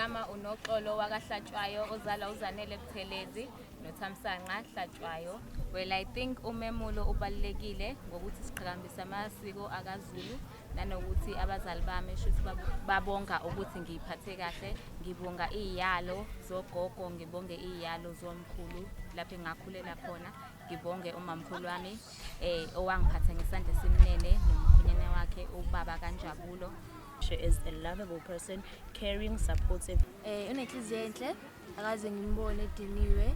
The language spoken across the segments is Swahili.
igama uNoxolo wakaHlatshwayo ozala uZanele Buthelezi noThamsanqa Hlatshwayo. Well, I think umemulo ubalulekile ngokuthi siqhakambisa amasiko akaZulu nanokuthi abazali bami shuthi babonga ukuthi ngiyiphathe kahle, ngibonga iyalo zogogo, ngibonge iyalo zomkhulu lapho engakhulela khona, ngibonge umamkhulu wami owangiphatha ngesandla esimnene nomkhwenyana wakhe ubaba kaNjabulo. She is a lovable person, caring, supportive. Unenhliziyo enhle, akaze ngimbone ediniwe.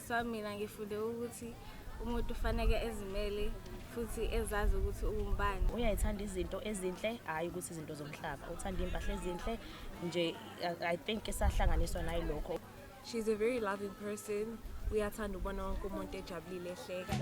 Sami mina ngifunde ukuthi umuntu ufanele ezimele futhi ezazi ukuthi umbani. Uyayithanda izinto ezinhle, hayi ukuthi izinto zomhlaba. Uthanda impahla ezinhle nje, I think esahlanganiswa nayo lokho. She's a very loving person. Uyathanda ubona wonke umuntu ejabulile ehleka.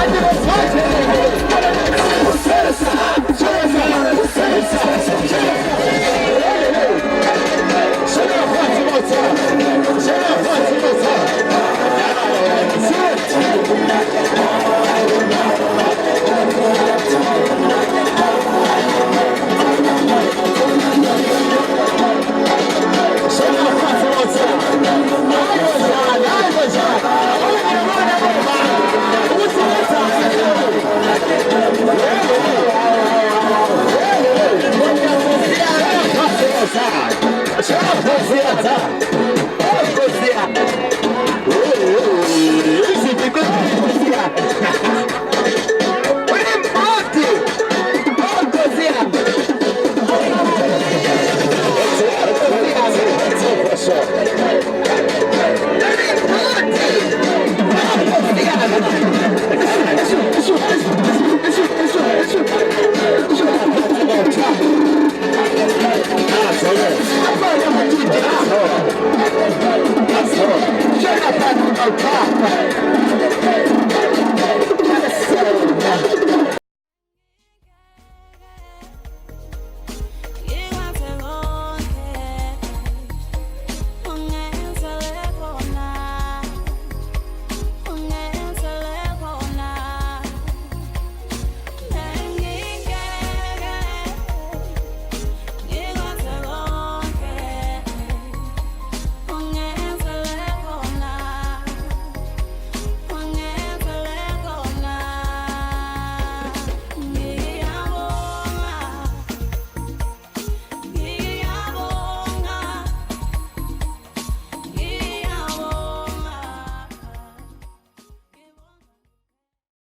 Let's go.